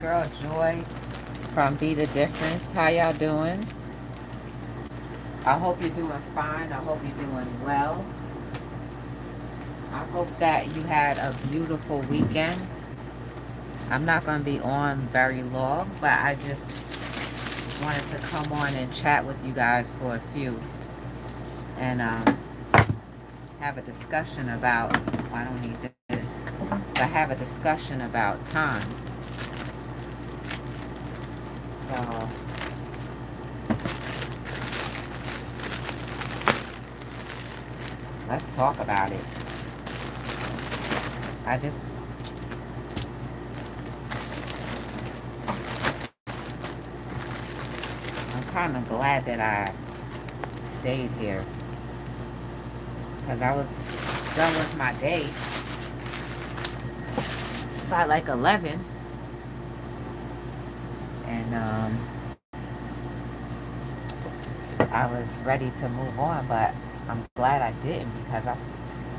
Girl Joy from Be the Difference. How y'all doing? I hope you're doing fine. I hope you're doing well. I hope that you had a beautiful weekend. I'm not going to be on very long, but I just wanted to come on and chat with you guys for a few and have a discussion about, oh, I don't need this, but have a discussion about time. So let's talk about it. I'm kind of glad that I stayed here because I was done with my day by like 11, and I was ready to move on, but I'm glad I didn't because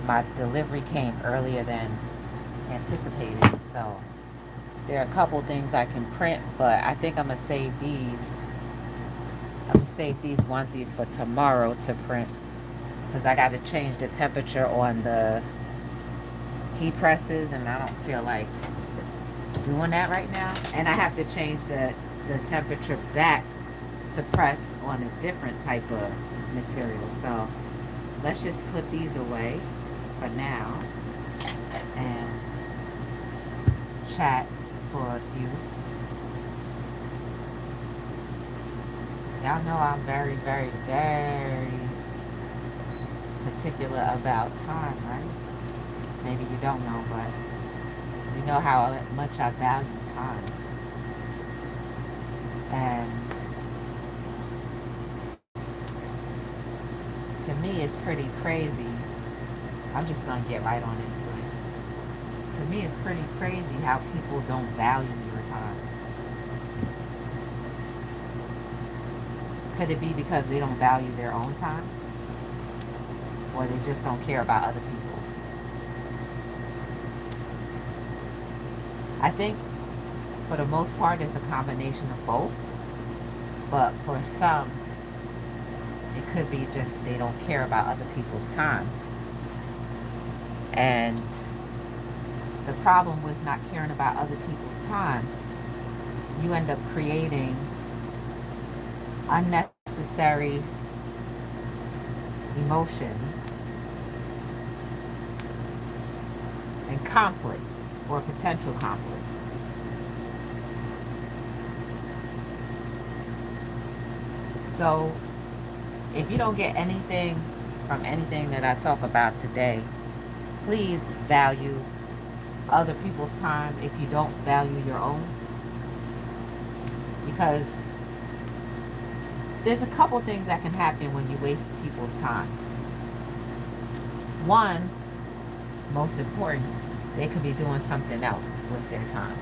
my delivery came earlier than anticipated. So there are a couple things I can print, but I think I'm gonna save these. I'm gonna save these onesies for tomorrow to print because I got to change the temperature on the heat presses, and I don't feel like doing that right now. And I have to change the temperature back to press on a different type of material. So let's just put these away for now and chat for a few. Y'all know I'm very, very, very particular about time, right? Maybe you don't know, but you know how much I value time. And to me, it's pretty crazy. I'm just going to get right on into it. To me, it's pretty crazy how people don't value your time. Could it be because they don't value their own time? Or they just don't care about other people? I think for the most part, it's a combination of both. But for some, it could be just they don't care about other people's time. And the problem with not caring about other people's time, you end up creating unnecessary emotions and conflict or potential conflict. So if you don't get anything from anything that I talk about today, please value other people's time if you don't value your own. Because there's a couple things that can happen when you waste people's time. One, most important, they could be doing something else with their time.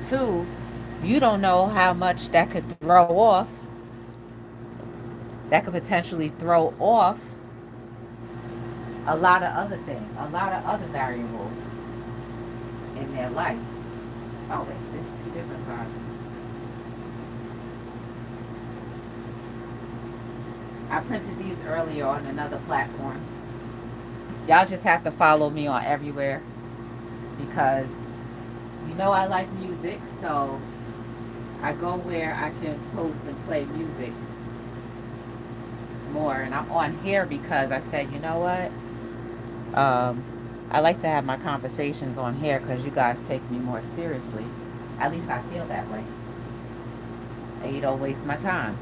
Two, you don't know how much that could potentially throw off a lot of other things, a lot of other variables in their life. Oh wait, there's two different sizes. I printed these earlier on another platform. Y'all just have to follow me on everywhere because you know I like music, so I go where I can post and play music more. And I'm on here because I said, you know what? I like to have my conversations on here because you guys take me more seriously. At least I feel that way. And you don't waste my time.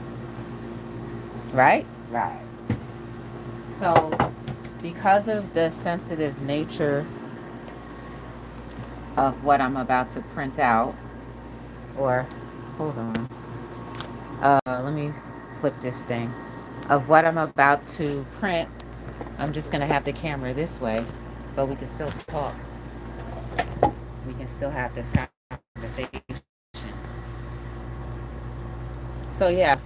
Right? Right. So, because of the sensitive nature of what I'm about to print out, or hold on, let me flip this thing. Of what I'm about to print, I'm just going to have the camera this way, but we can still talk. We can still have this conversation. So yeah,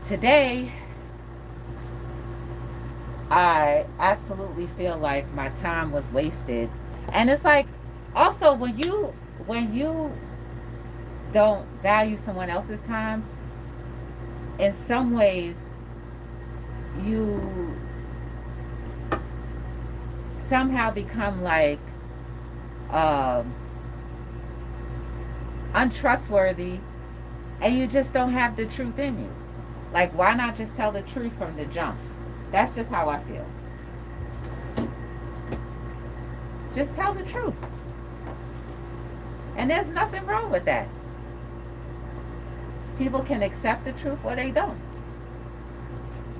today I absolutely feel like my time was wasted. And it's like, also when you don't value someone else's time, in some ways you somehow become like um, untrustworthy, and you just don't have the truth in you. Like, why not just tell the truth from the jump? That's just how I feel. Just tell the truth. And there's nothing wrong with that. People can accept the truth or they don't.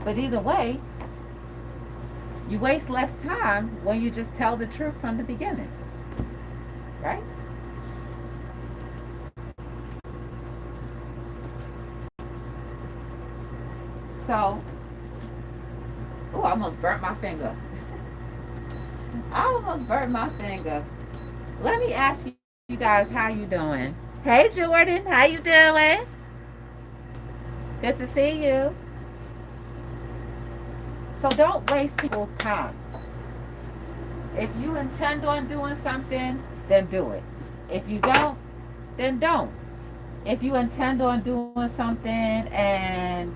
But either way, you waste less time when you just tell the truth from the beginning. Right? So, oh, I almost burnt my finger. I almost burnt my finger. Let me ask you guys, how you doing? Hey, Jordan, how you doing? Good to see you. So don't waste people's time. If you intend on doing something, then do it. If you don't, then don't. If you intend on doing something and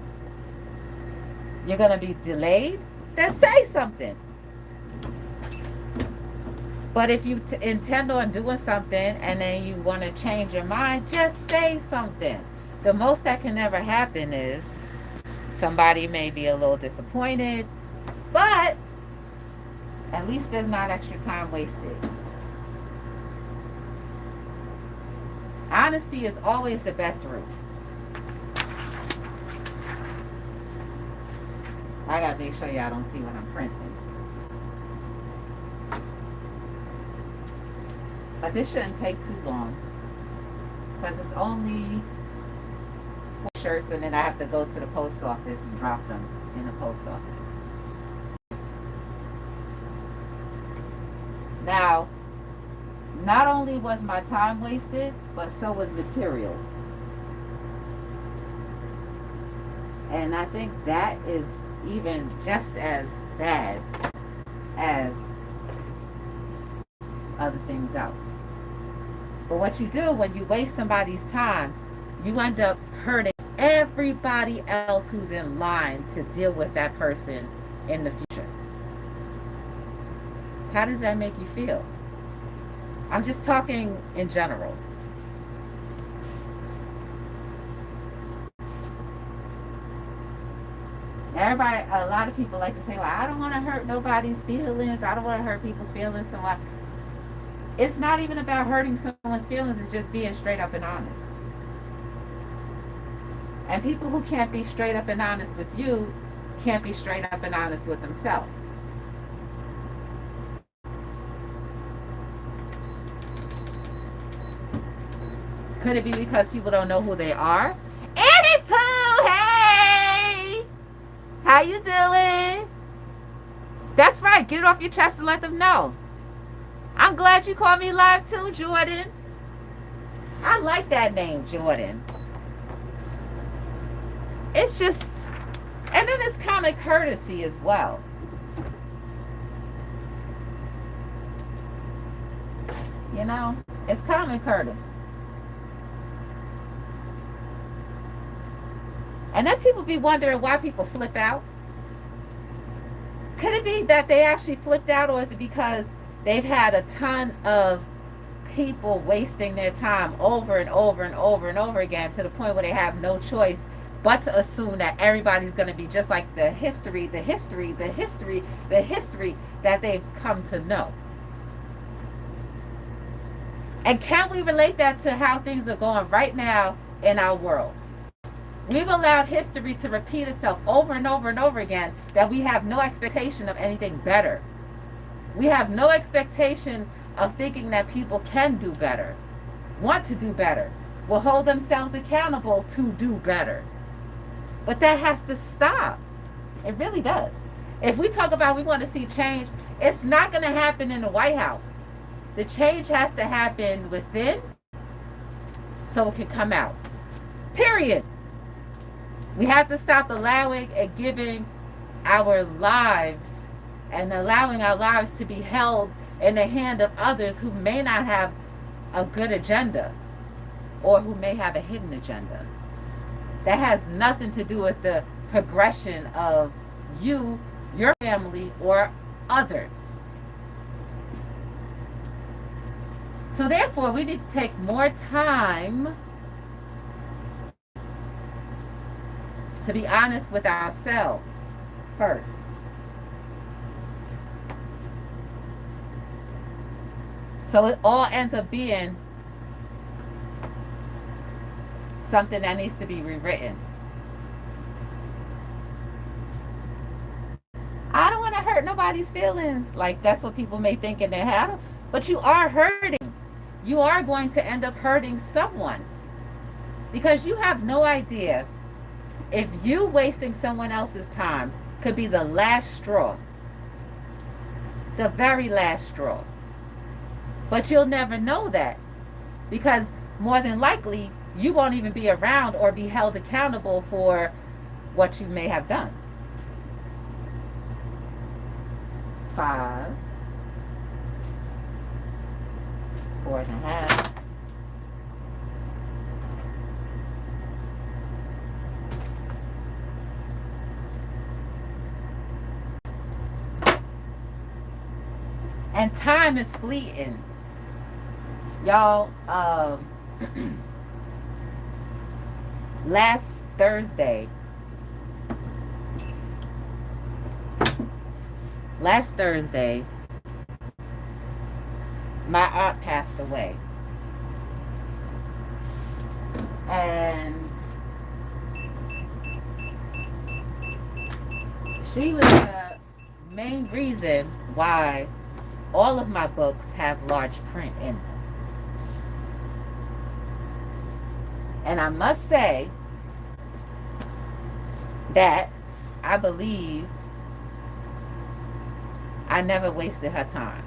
you're going to be delayed, then say something. But if you intend on doing something and then you want to change your mind, just say something. The most that can ever happen is somebody may be a little disappointed, but at least there's not extra time wasted. Honesty is always the best route. I gotta make sure y'all don't see what I'm printing. But this shouldn't take too long, because it's only 4 shirts, and then I have to go to the post office and drop them in the post office. Now, not only was my time wasted, but so was material. And I think that is even just as bad as other things else. But what you do when you waste somebody's time, you end up hurting everybody else who's in line to deal with that person in the future. How does that make you feel? I'm just talking in general. Everybody, a lot of people like to say, well, I don't want to hurt nobody's feelings. I don't want to hurt people's feelings. So it's not even about hurting someone's feelings. It's just being straight up and honest. And people who can't be straight up and honest with you can't be straight up and honest with themselves. Could it be because people don't know who they are? Annie Pooh, hey! How you doing? That's right. Get it off your chest and let them know. I'm glad you called me live too, Jordan. I like that name, Jordan. It's just, and then it's common courtesy as well. You know, it's common courtesy. And then people be wondering why people flip out. Could it be that they actually flipped out, or is it because they've had a ton of people wasting their time over and over and over and over again, to the point where they have no choice but to assume that everybody's going to be just like the history that they've come to know? And can we relate that to how things are going right now in our world? We've allowed history to repeat itself over and over and over again, that we have no expectation of anything better. We have no expectation of thinking that people can do better, want to do better, will hold themselves accountable to do better. But that has to stop. It really does. If we talk about we want to see change, it's not going to happen in the White House. The change has to happen within so it can come out. Period. We have to stop allowing and giving our lives and allowing our lives to be held in the hand of others who may not have a good agenda or who may have a hidden agenda. That has nothing to do with the progression of you, your family, or others. So therefore, we need to take more time to be honest with ourselves first. So it all ends up being something that needs to be rewritten. I don't want to hurt nobody's feelings. Like, that's what people may think in their head. But you are hurting. You are going to end up hurting someone. Because you have no idea if you wasting someone else's time could be the last straw. The very last straw. But you'll never know that. Because more than likely, you won't even be around or be held accountable for what you may have done. 5, 4.5. And time is fleeting. Y'all, last Thursday, my aunt passed away. And she was the main reason why all of my books have large print in them. And I must say that I believe I never wasted her time.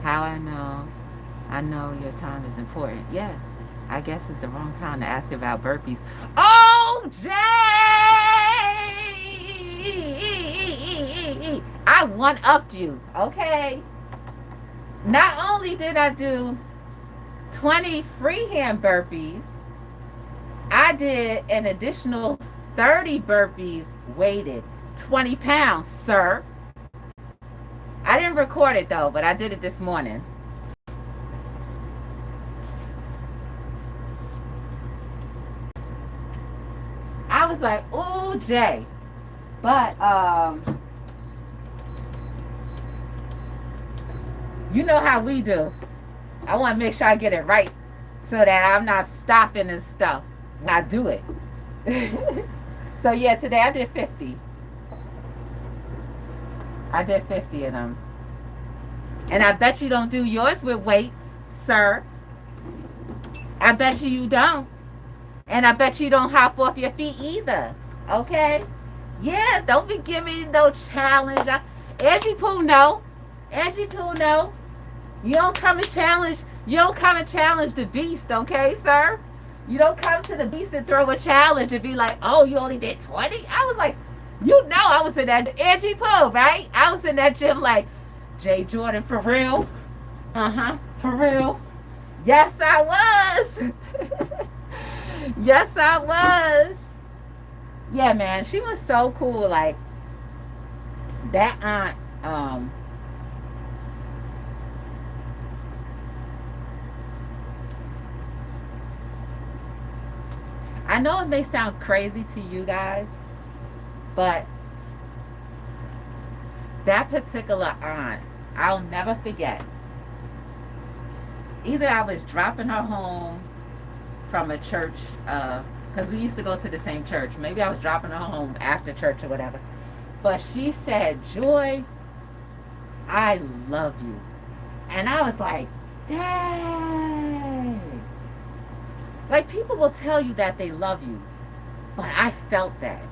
How I know? I know your time is important. Yeah, I guess it's the wrong time to ask about burpees. Oh, Jay! I one-upped you, okay? Not only did I do 20 freehand burpees, I did an additional 30 burpees weighted, 20 pounds, sir. I didn't record it though, but I did it this morning. I was like, ooh, Jay. But, you know how we do. I want to make sure I get it right so that I'm not stopping and stuff when I do it. So yeah, today I did 50. I did 50 of them. And I bet you don't do yours with weights, sir. I bet you don't. And I bet you don't hop off your feet either. Okay? Yeah, don't be giving me no challenge. Angie Pooh, no. Angie Pooh, no. You don't come and challenge. You don't come and challenge the beast, okay, sir? You don't come to the beast and throw a challenge and be like, oh, you only did 20? I was like, you know, I was in that Angie Pooh, right? I was in that gym like, Jay Jordan, for real? For real? Yes, I was. Yes, I was. Yeah, man, she was so cool. Like, that aunt, I know it may sound crazy to you guys, but that particular aunt, I'll never forget. Either I was dropping her home from a church, because we used to go to the same church. Maybe I was dropping her home after church or whatever. But she said, Joy, I love you. And I was like, dang. Like, people will tell you that they love you, but I felt that.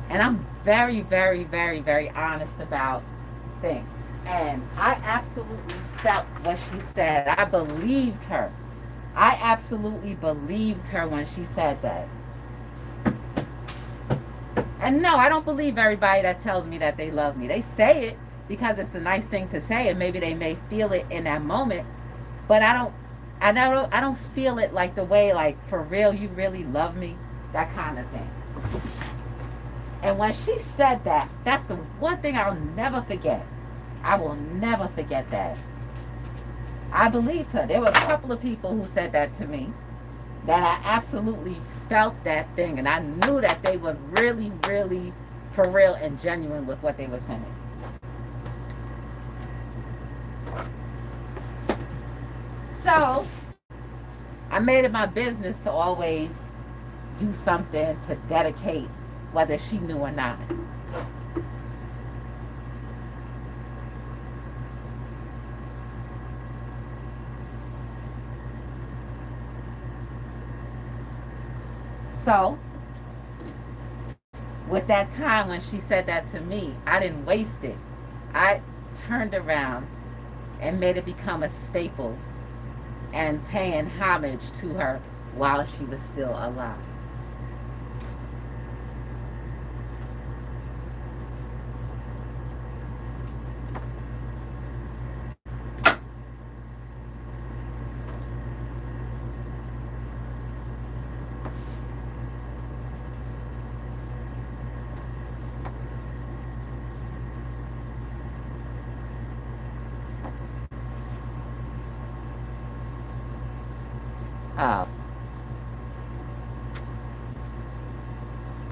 And I'm very, very, very, very honest about things. And I absolutely felt what she said. I believed her. I absolutely believed her when she said that. And no, I don't believe everybody that tells me that they love me. They say it, because it's a nice thing to say, and maybe they may feel it in that moment, but I don't feel it like the way, like, for real, you really love me, that kind of thing. And when she said that, that's the one thing I'll never forget. I will never forget that. I believed her. There were a couple of people who said that to me, that I absolutely felt that thing, and I knew that they were really, really for real and genuine with what they were saying. So I made it my business to always do something to dedicate, whether she knew or not. So with that time when she said that to me, I didn't waste it. I turned around and made it become a staple and paying homage to her while she was still alive.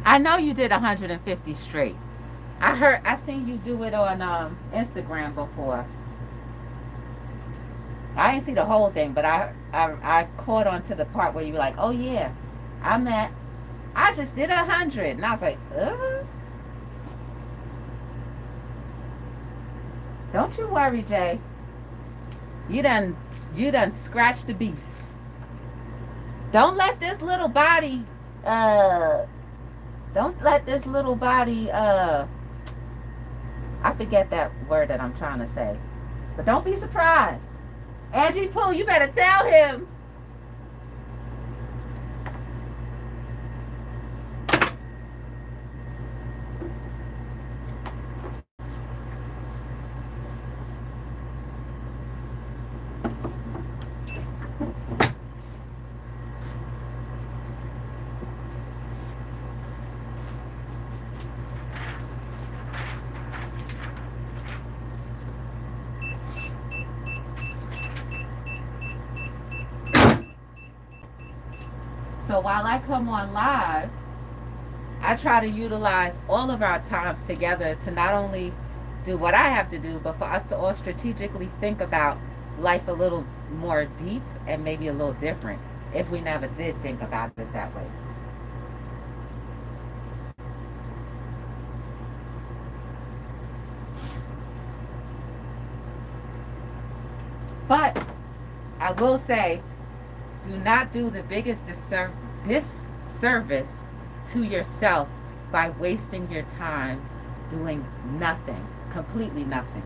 I know you did 150 straight. I seen you do it on Instagram before. I didn't see the whole thing, but I caught on to the part where you were like, oh yeah, I just did 100. And I was like, don't you worry, Jay. You done scratched the beast. Don't let this little body I forget that word that I'm trying to say. But don't be surprised. Angie Pooh, you better tell him. So while I come on live, I try to utilize all of our times together to not only do what I have to do, but for us to all strategically think about life a little more deep and maybe a little different if we never did think about it that way. But I will say, do not do the biggest disservice to yourself by wasting your time doing nothing, completely nothing.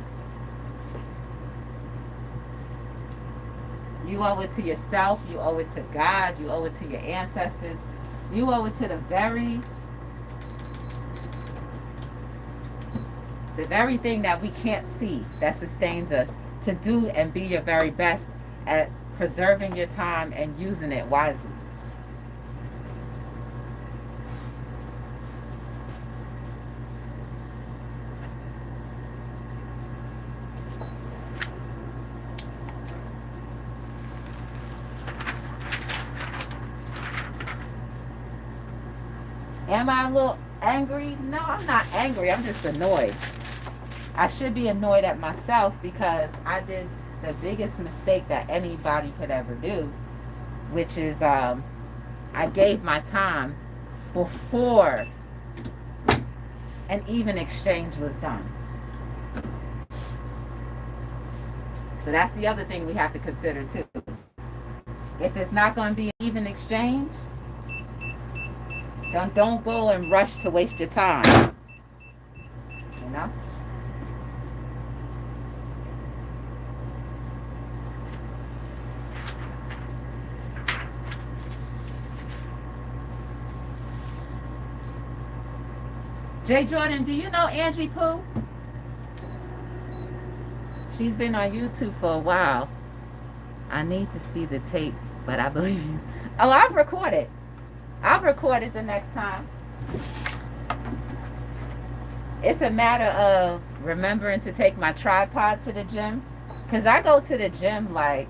You owe it to yourself, you owe it to God, you owe it to your ancestors, you owe it to the very thing that we can't see that sustains us, to do and be your very best at preserving your time and using it wisely. Am I a little angry? No, I'm not angry. I'm just annoyed. I should be annoyed at myself because I did the biggest mistake that anybody could ever do, which is I gave my time before an even exchange was done. So that's the other thing we have to consider too. If it's not going to be an even exchange, don't go and rush to waste your time. You know? Jay Jordan, do you know Angie Pooh? She's been on YouTube for a while. I need to see the tape, but I believe you. Oh, I've recorded. I'll record it the next time. It's a matter of remembering to take my tripod to the gym. Because I go to the gym like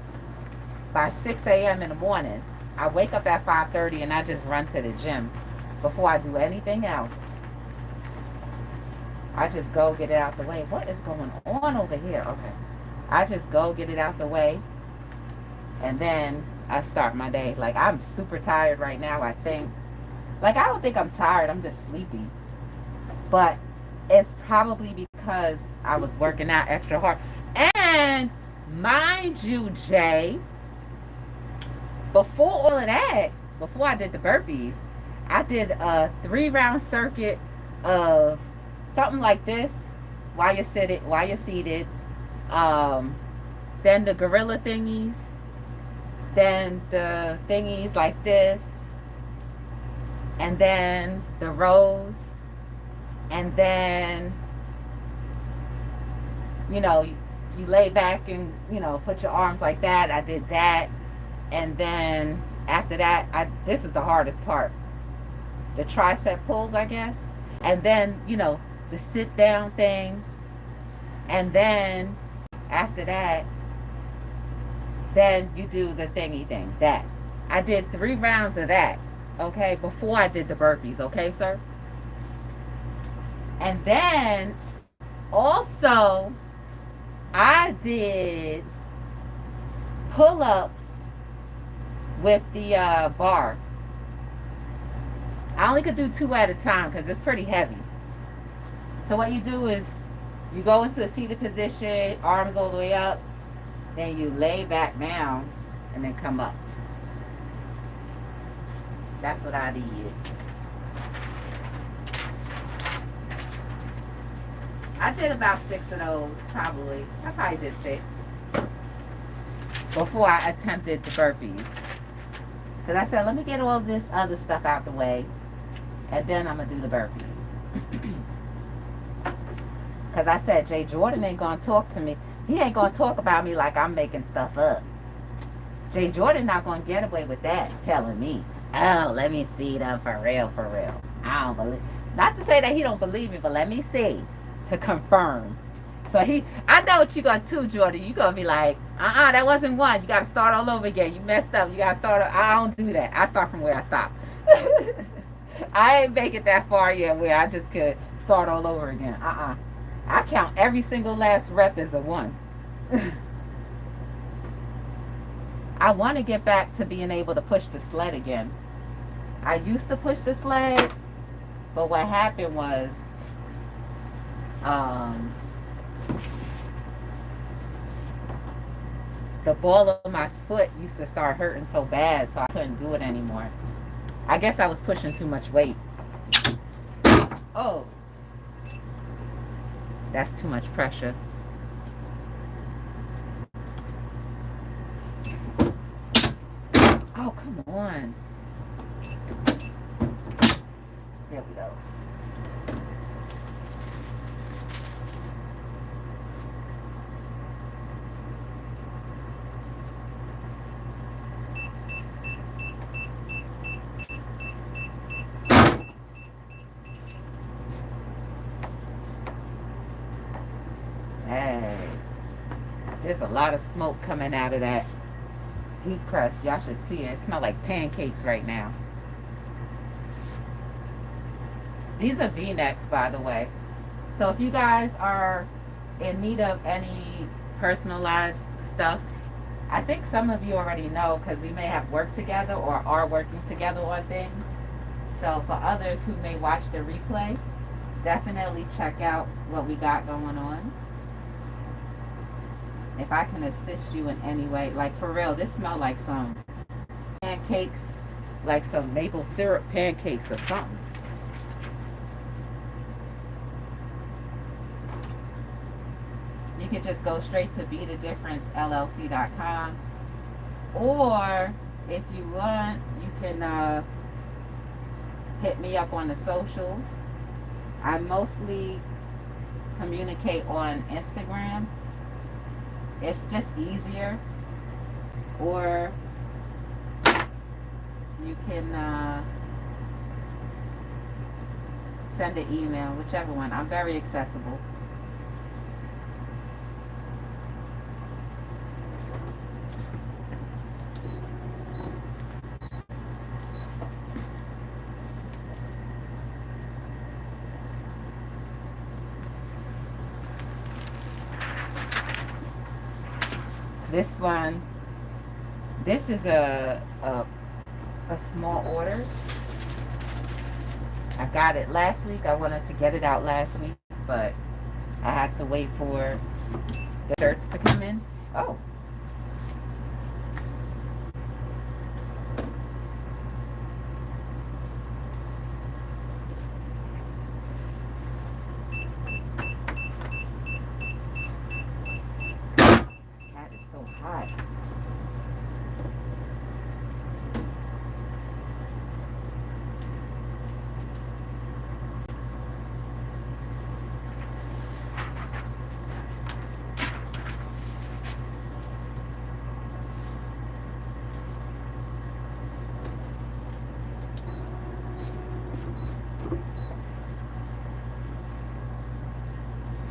by 6 a.m. in the morning. I wake up at 5:30 and I just run to the gym before I do anything else. I just go get it out the way. What is going on over here? Okay. I just go get it out the way. And then I start my day. Like, I'm super tired right now, I think. Like, I don't think I'm tired. I'm just sleepy. But it's probably because I was working out extra hard. And mind you, Jay, before all of that, before I did the burpees, I did a 3-round circuit of something like this while you're seated. Then the gorilla thingies. Then the thingies like this. And then the rows. And then, you know, you lay back and, you know, put your arms like that. I did that. And then after that, this is the hardest part. The tricep pulls, I guess. And then, you know, the sit down thing. And then after that, then you do the thingy thing. That. I did 3 rounds of that. Okay. Before I did the burpees. Okay, sir? And then also I did pull-ups with the bar. I only could do 2 at a time because it's pretty heavy. So what you do is you go into a seated position, arms all the way up, then you lay back down and then come up. That's what I did. I did about 6 of those, probably. I probably did 6 before I attempted the burpees. Because I said, let me get all this other stuff out the way, and then I'm going to do the burpees. Because I said, Jay Jordan ain't going to talk to me. He ain't going to talk about me like I'm making stuff up. Jay Jordan not going to get away with that, telling me, oh, let me see them for real, for real. I don't believe. Not to say that he don't believe me, but let me see. To confirm. So I know what you're going to do, Jordan. You're going to be like, that wasn't one. You got to start all over again. You messed up. You got to start. I don't do that. I start from where I stopped. I ain't make it that far yet where I just could start all over again. I count every single last rep as a 1. I want to get back to being able to push the sled again. I used to push the sled, but what happened was, the ball of my foot used to start hurting so bad, so I couldn't do it anymore. I guess I was pushing too much weight. Oh, that's too much pressure. Oh, come on. There we go. There's a lot of smoke coming out of that heat press. Y'all should see it. It smells like pancakes right now. These are V-necks, by the way. So if you guys are in need of any personalized stuff, I think some of you already know because we may have worked together or are working together on things. So for others who may watch the replay, definitely check out what we got going on. If I can assist you in any way, like for real, this smells like some pancakes, like some maple syrup pancakes or something. You can just go straight to btdllc.com, or if you want, you can hit me up on the socials. I mostly communicate on Instagram. It's just easier. Or you can send an email, whichever one. I'm very accessible. This one, this is a small order. I got it last week. I wanted to get it out last week, but I had to wait for the shirts to come in. Oh. That is so hot.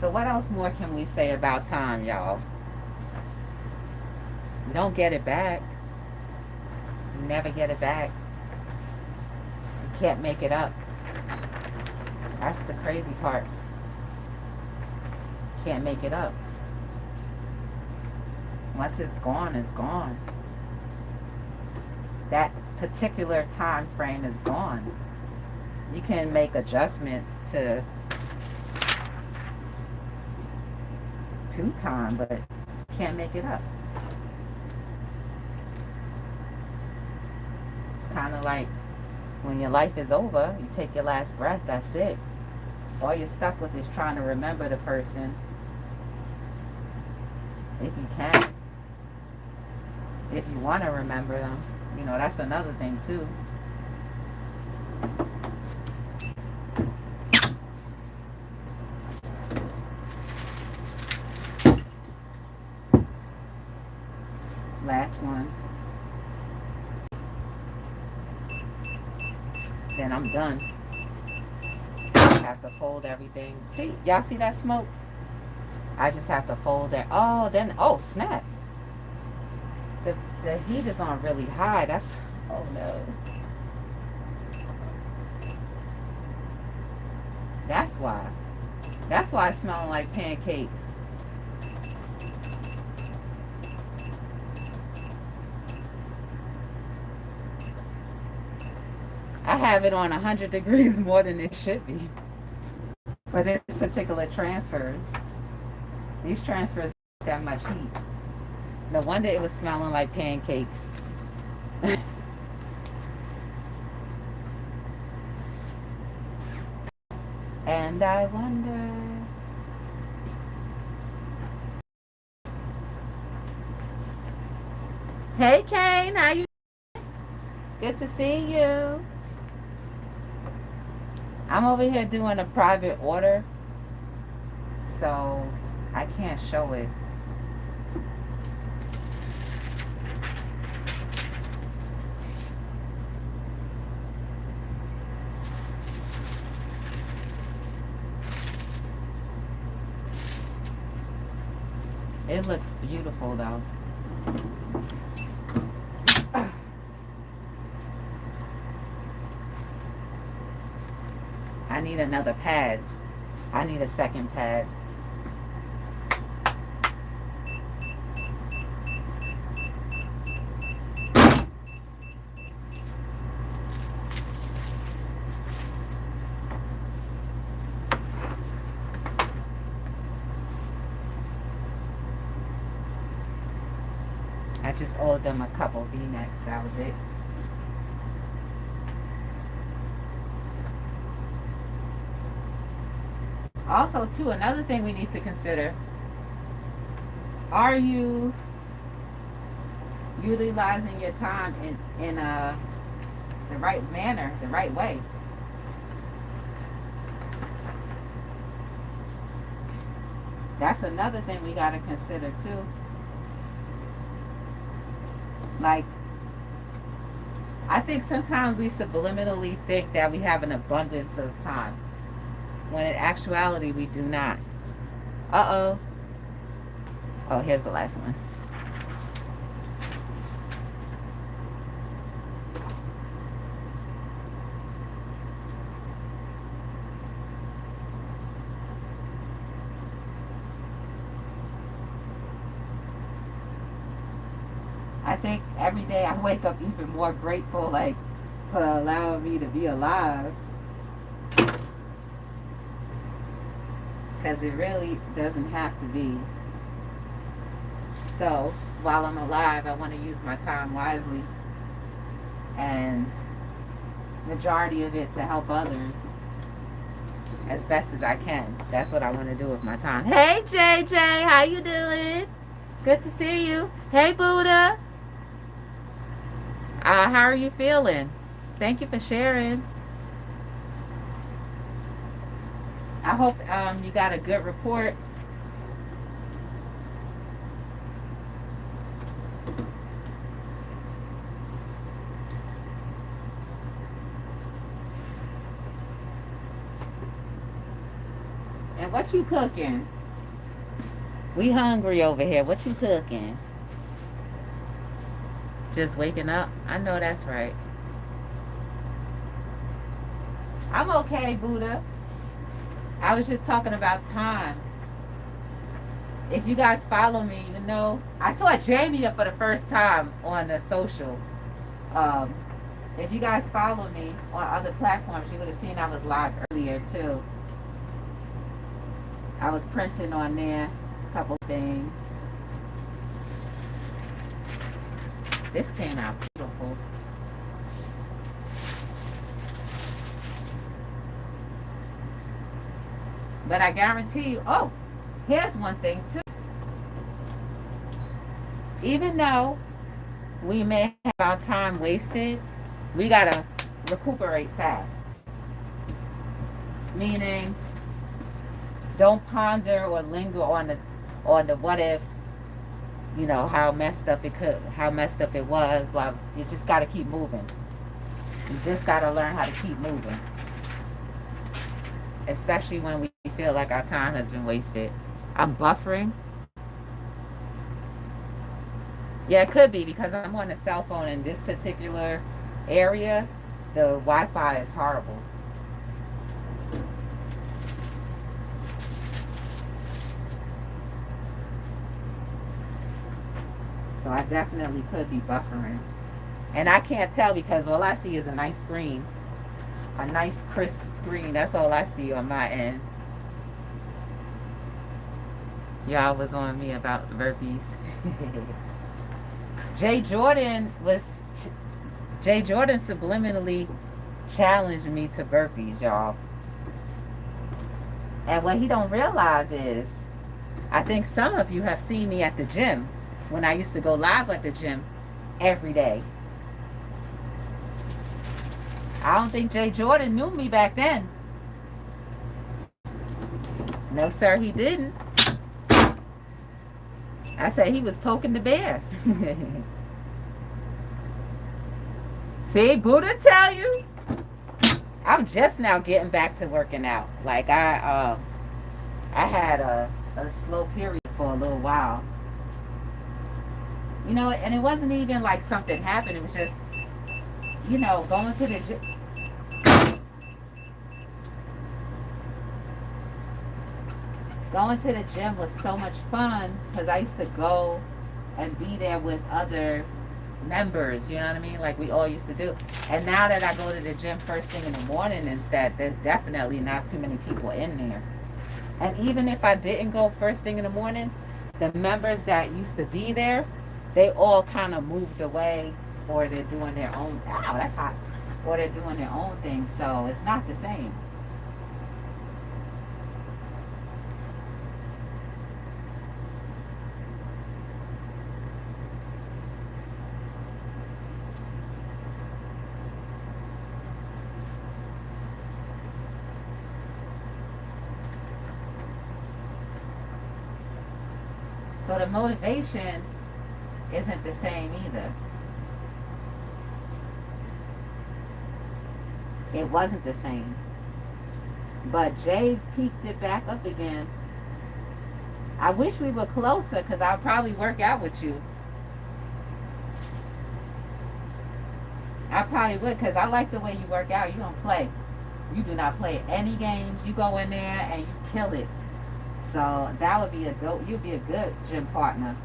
So what else more can we say about time, y'all? You don't get it back. You never get it back. You can't make it up. That's the crazy part. Can't make it up. Once it's gone, it's gone. That particular time frame is gone. You can make adjustments to time, but you can't make it up. It's kind of like when your life is over, you take your last breath, that's it. All you're stuck with is trying to remember the person, if you can. If you want to remember them, you know, that's another thing too. Last one. Then I'm done. Have to fold everything. See, y'all see that smoke? I just have to fold that. Oh, then, oh, snap. The heat is on really high. That's, oh no. That's why. That's why it's smelling like pancakes. I have it on 100 degrees more than it should be for this particular transfers. These transfers that much heat. No wonder it was smelling like pancakes. And I wonder. Hey Kane, how you? Good to see you. I'm over here doing a private order, so I can't show it. It looks beautiful though. I need another pad. I need a second pad. I just owed them a couple V-necks. That was it. Also, too, another thing we need to consider, are you utilizing your time in the right manner, the right way? That's another thing we got to consider, too. Like, I think sometimes we subliminally think that we have an abundance of time, when in actuality we do not. Uh-oh. Oh, here's the last one. I think every day I wake up even more grateful, like, for allowing me to be alive. Because it really doesn't have to be. So, while I'm alive, I want to use my time wisely. And majority of it to help others as best as I can. That's what I want to do with my time. Hey, JJ, how you doing? Good to see you. Hey, Buddha. How are you feeling? Thank you for sharing. I hope you got a good report. And what you cooking? We hungry over here. What you cooking? Just waking up? I know that's right. I'm okay, Buddha. I was just talking about time. If you guys follow me, you know, I saw Jamie for the first time on the social. If you guys follow me on other platforms, you would have seen I was live earlier too. I was printing on there a couple things. This came out beautiful. But I guarantee you, oh, here's one thing too. Even though we may have our time wasted, we gotta recuperate fast. Meaning, don't ponder or linger on the what ifs. You know, how messed up it was. Blah. You just gotta keep moving. You just gotta learn how to keep moving. Especially when we feel like our time has been wasted. I'm buffering. Yeah, it could be because I'm on a cell phone in this particular area. The Wi-Fi is horrible. So I definitely could be buffering. And I can't tell because all I see is a nice screen. A nice crisp screen. That's all I see on my end. Y'all was on me about burpees. Jay Jordan subliminally challenged me to burpees, y'all. And what he don't realize is, I think some of you have seen me at the gym when I used to go live at the gym every day. I don't think Jay Jordan knew me back then. No, sir, he didn't. I said he was poking the bear. See, Buddha tell you. I'm just now getting back to working out. Like I had a slow period for a little while. You know, and it wasn't even like something happened. It was just, you know, going to the gym. Going to the gym was so much fun because I used to go and be there with other members, you know what I mean? Like we all used to do. And now that I go to the gym first thing in the morning instead, there's definitely not too many people in there. And even if I didn't go first thing in the morning, the members that used to be there, they all kind of moved away, or they're doing their own, ow, that's hot, or they're doing their own thing, so it's not the same. So the motivation isn't the same either. It wasn't the same. But Jay peaked it back up again. I wish we were closer because I'll probably work out with you. I probably would because I like the way you work out. You don't play. You do not play any games. You go in there and you kill it. So that would be a dope. You'd be a good gym partner.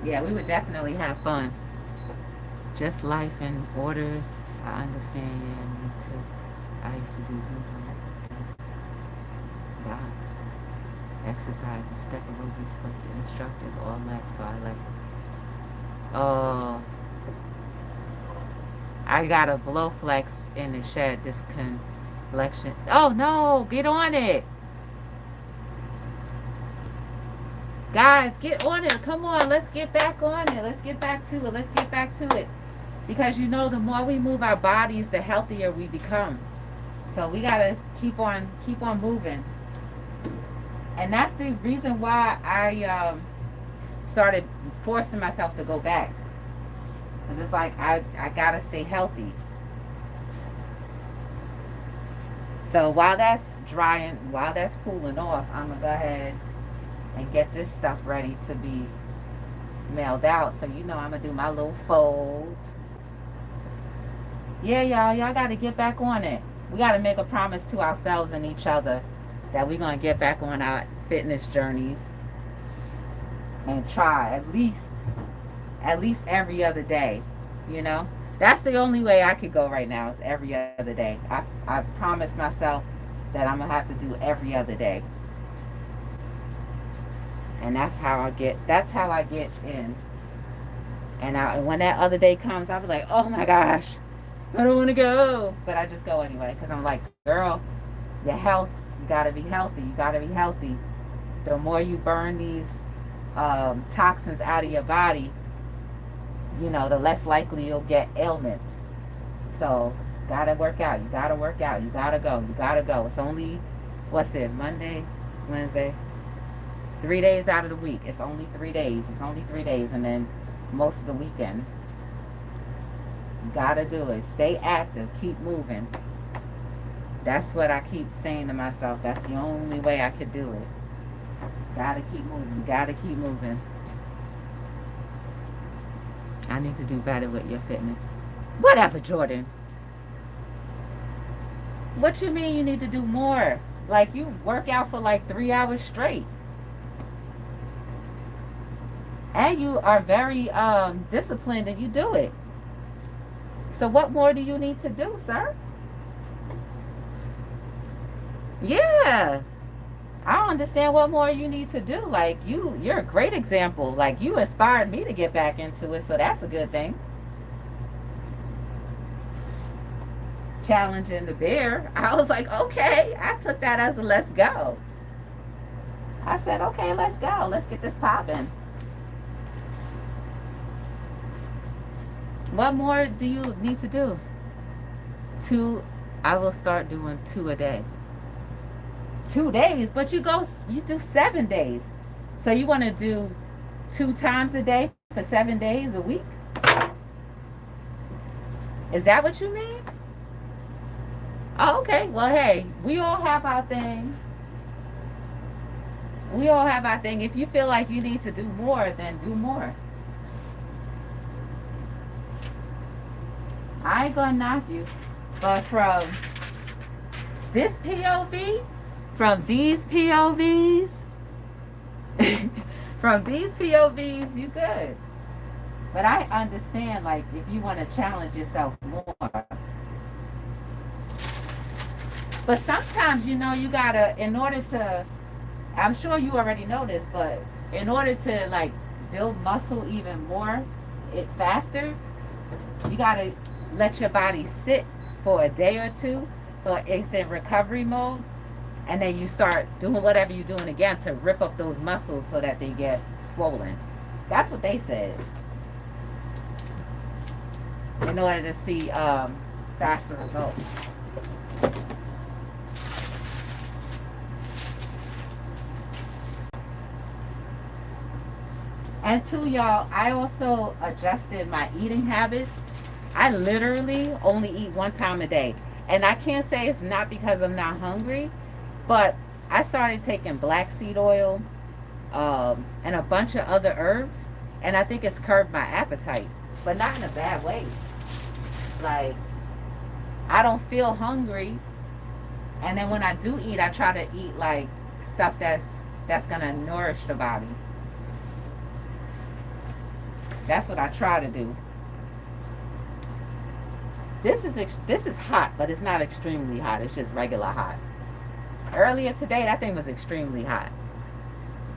Yeah, we would definitely have fun. Just life and orders. I understand. Yeah, me too. I used to do Zumba and box, exercise and step aerobics, but the instructors all left, so I left. Oh, I got a blow flex in the shed. This collection. Oh no, get on it. Guys, get on it. Come on, let's get back on it. Let's get back to it. Let's get back to it. Because you know, the more we move our bodies, the healthier we become. So we gotta keep on moving. And that's the reason why I started forcing myself to go back. Because it's like I gotta stay healthy. So while that's drying, while that's cooling off, I'm gonna go ahead and get this stuff ready to be mailed out. So you know I'm gonna do my little fold. Yeah, y'all gotta get back on it. We gotta make a promise to ourselves and each other that we're gonna get back on our fitness journeys and try at least every other day. You know, that's the only way I could go right now, is every other day. I promised myself that I'm gonna have to do every other day. And that's how I get in. And when that other day comes, I'll be like, oh my gosh, I don't want to go. But I just go anyway, because I'm like, girl, your health, you got to be healthy. You got to be healthy. The more you burn these toxins out of your body, you know, the less likely you'll get ailments. So, got to work out. You got to work out. You got to go. You got to go. It's only, what's it, Monday, Wednesday? 3 days out of the week. It's only 3 days. It's only 3 days, and then most of the weekend. You gotta do it. Stay active. Keep moving. That's what I keep saying to myself. That's the only way I could do it. Gotta keep moving. Gotta keep moving. I need to do better with your fitness. Whatever, Jordan. What you mean you need to do more? Like, you work out for like 3 hours straight. And you are very disciplined and you do it. So what more do you need to do, sir? Yeah. I don't understand what more you need to do. Like, you're a great example. Like, you inspired me to get back into it, so that's a good thing. Challenging the bear. I was like, okay. I took that as a let's go. I said, okay, let's go. Let's get this popping. What more do you need to do? 2, I will start doing 2 a day. 2 days, but you do 7 days. So you want to do 2 times a day for 7 days a week? Is that what you mean? Oh, okay. Well, hey, we all have our thing. We all have our thing. If you feel like you need to do more, then do more. I ain't gonna knock you, but from this POV, from these POVs, from these POVs, you good. But I understand, like, if you want to challenge yourself more. But sometimes, you know, you gotta, in order to, I'm sure you already know this, but in order to, like, build muscle even more, faster, you gotta let your body sit for a day or two, so it's in recovery mode, and then you start doing whatever you're doing again to rip up those muscles so that they get swollen. That's what they said. In order to see faster results. And two, y'all, I also adjusted my eating habits. I literally only eat one time a day. And I can't say it's not because I'm not hungry, but I started taking black seed oil, and a bunch of other herbs, and I think it's curbed my appetite, but not in a bad way. Like, I don't feel hungry, and then when I do eat, I try to eat like stuff that's gonna nourish the body. That's what I try to do. This is hot, but it's not extremely hot. It's just regular hot. Earlier today, that thing was extremely hot.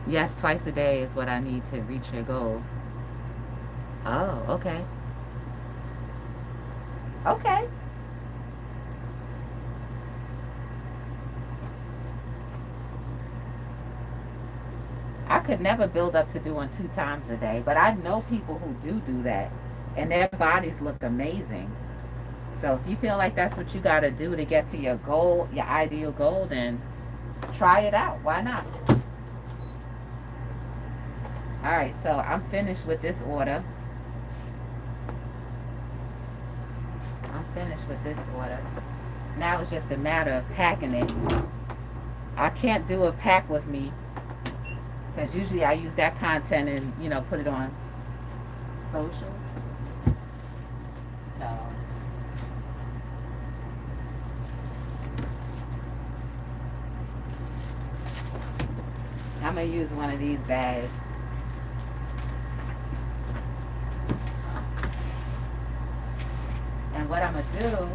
Yes, twice a day is what I need to reach your goal. Oh, okay. Okay. I could never build up to doing 2 times a day, but I know people who do that, and their bodies look amazing. So if you feel like that's what you got to do to get to your goal, your ideal goal, then try it out. Why not? All right, so I'm finished with this order. Now it's just a matter of packing it. I can't do a pack with me because usually I use that content and, you know, put it on social. So I'm going to use one of these bags. And what I'm going to do,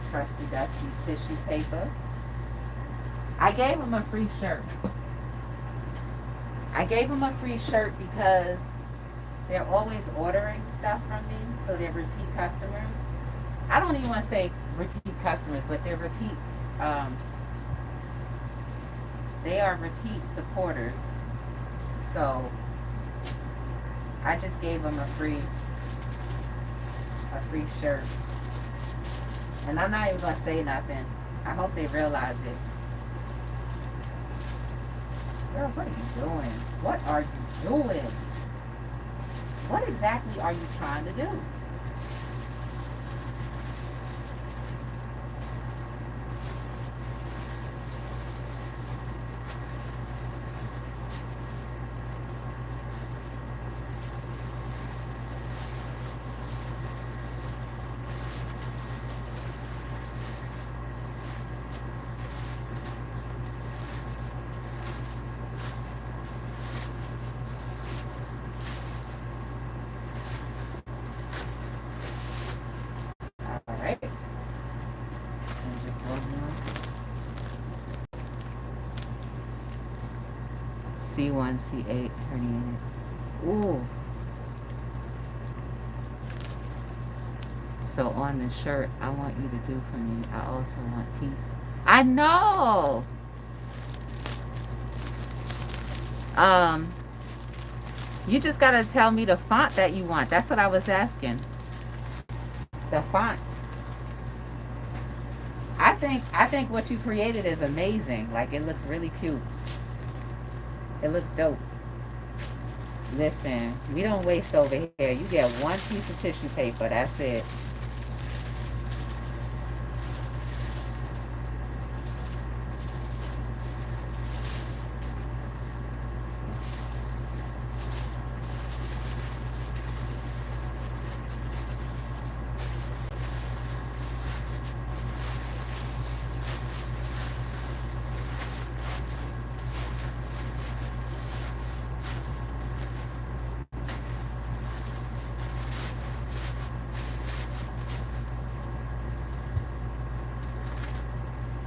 trusty dusty tissue paper. I gave him a free shirt. Because they're always ordering stuff from me, so they're repeat customers. I don't even want to say repeat customers, but they're repeats. They are repeat supporters. So I just gave them a free shirt. And I'm not even going to say nothing. I hope they realize it. Girl, what are you doing? What are you doing? What exactly are you trying to do? C1, C8 herniated. Ooh. So on the shirt, I want you to do for me, I also want peace. I know. You just gotta tell me the font that you want. That's what I was asking. The font. I think what you created is amazing. Like, it looks really cute. It looks dope. Listen, we don't waste over here. You get one piece of tissue paper. That's it.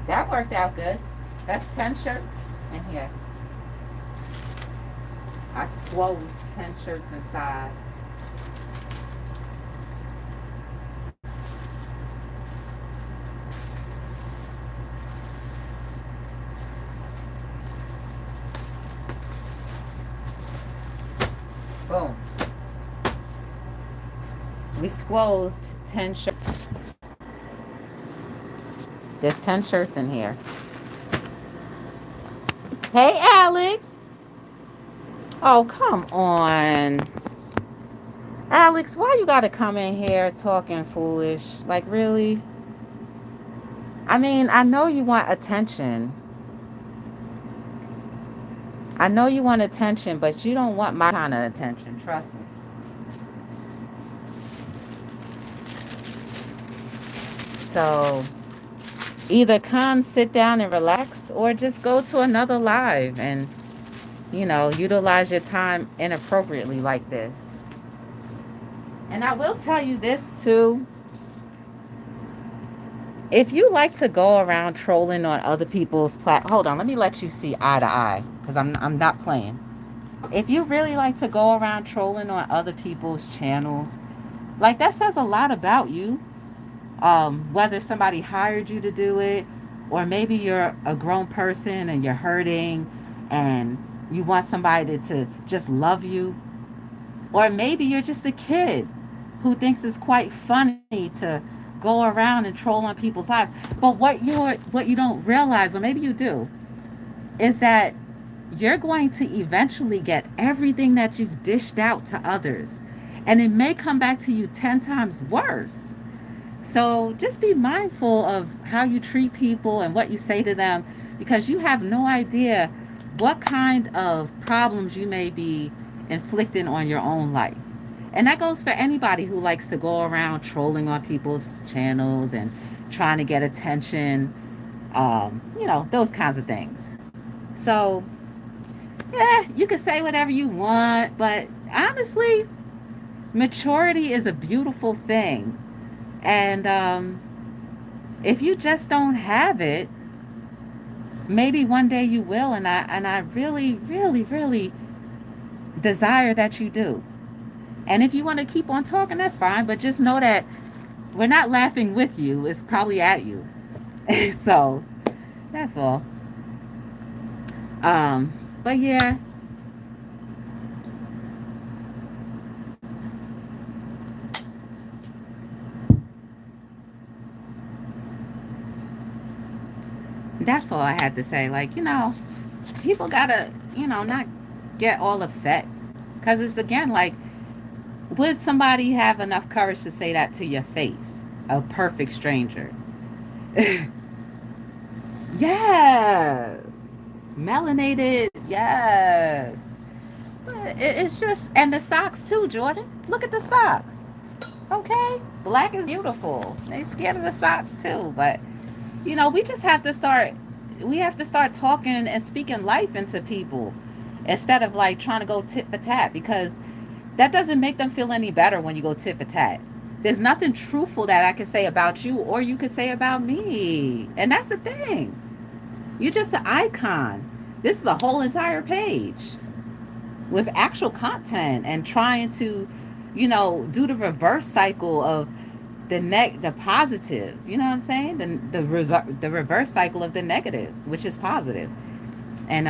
That worked out good. That's 10 shirts in here. I squozed 10 shirts inside. Boom. We squozed 10 shirts. There's 10 shirts in here. Hey, Alex. Oh, come on. Alex, why you gotta come in here talking foolish? Like, really? I mean, I know you want attention. I know you want attention, but you don't want my kind of attention. Trust me. So, either come sit down and relax or just go to another live and, utilize your time inappropriately like this. And I will tell you this too. If you like to go around trolling on other people's hold on, let me let you see eye to eye because I'm not playing. If you really like to go around trolling on other people's channels, like that says a lot about you. Whether somebody hired you to do it, or maybe you're a grown person and you're hurting and you want somebody to just love you, or maybe you're just a kid who thinks it's quite funny to go around and troll on people's lives. But what you don't realize, or maybe you do, is that you're going to eventually get everything that you've dished out to others, and it may come back to you 10 times worse. So just be mindful of how you treat people and what you say to them, because you have no idea what kind of problems you may be inflicting on your own life. And that goes for anybody who likes to go around trolling on people's channels and trying to get attention, those kinds of things. So, yeah, you can say whatever you want, but honestly, maturity is a beautiful thing. And if you just don't have it, maybe one day you will, and I really, really, really desire that you do. And if you want to keep on talking, that's fine, but just know that we're not laughing with you, it's probably at you. So that's all. But yeah. That's all I had to say. Like, people gotta, not get all upset. Because it's again like, would somebody have enough courage to say that to your face? A perfect stranger. Yes. Melanated. Yes. But it's just, and the socks too, Jordan. Look at the socks. Okay? Black is beautiful. They scared of the socks too. But, we just have to start talking and speaking life into people instead of like trying to go tit for tat, because that doesn't make them feel any better when you go tit for tat. There's nothing truthful that I can say about you or you can say about me. And that's the thing. You're just an icon. This is a whole entire page with actual content and trying to, do the reverse cycle of the positive. You know what I'm saying? The reverse cycle of the negative, which is positive. And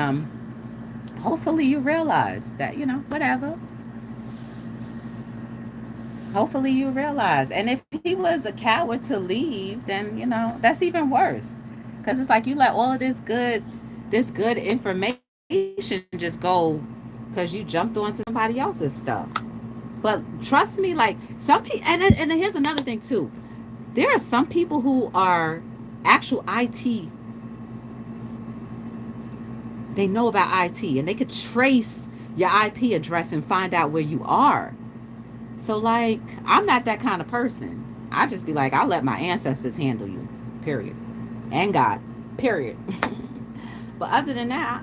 hopefully you realize that, whatever. Hopefully you realize. And if he was a coward to leave, then, that's even worse. Because it's like you let all of this good information just go because you jumped onto somebody else's stuff. But trust me, like some people, and here's another thing too. There are some people who are actual IT. They know about IT and they could trace your IP address and find out where you are. So, like, I'm not that kind of person. I just be like, I'll let my ancestors handle you, period. And God, period. But other than that,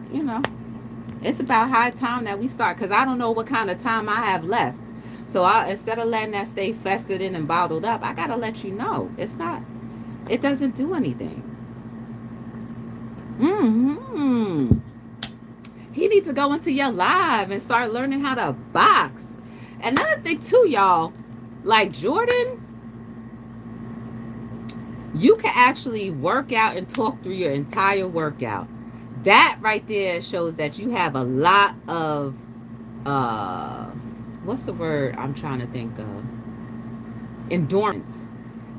it's about high time that we start, because I don't know what kind of time I have left. So instead of letting that stay festered in and bottled up, I got to let you know. It doesn't do anything. He needs to go into your live and start learning how to box. Another thing too, y'all, like Jordan, you can actually work out and talk through your entire workout. That right there shows that you have a lot of what's the word I'm trying to think of? Endurance.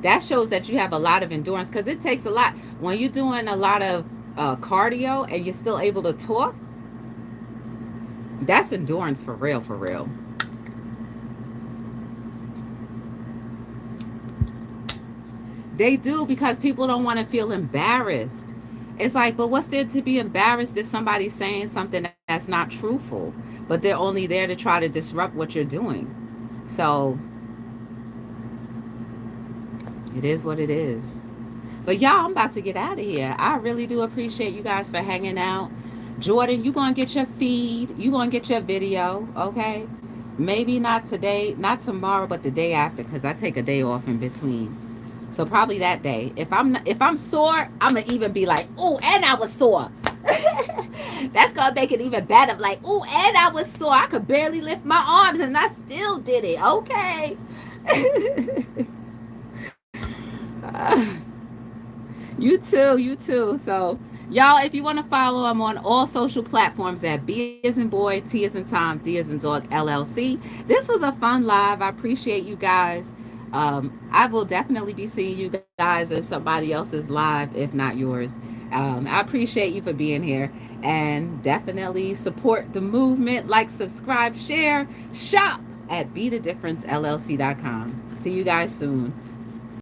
That shows that you have a lot of endurance, because it takes a lot when you're doing a lot of cardio and you're still able to talk. That's endurance for real, for real. They do, because people don't want to feel embarrassed. It's like, but what's there to be embarrassed if somebody's saying something that's not truthful, but they're only there to try to disrupt what you're doing? So it is what it is. But y'all, I'm about to get out of here. I really do appreciate you guys for hanging out. Jordan, you gonna get your feed. You gonna get your video, okay? Maybe not today, not tomorrow, but the day after, because I take a day off in between. So probably that day. If I'm sore, I'm gonna even be like, "Ooh, and I was sore." That's gonna make it even better. Like, "Ooh, and I was sore. I could barely lift my arms, and I still did it." Okay. You too, you too. So, y'all, if you want to follow, I'm on all social platforms at B as in boy, T as in Tom, D as in dog, LLC. This was a fun live. I appreciate you guys. I will definitely be seeing you guys in somebody else's live, if not yours. I appreciate you for being here, and definitely support the movement. Like, subscribe, share, shop at btdillc.com. See you guys soon.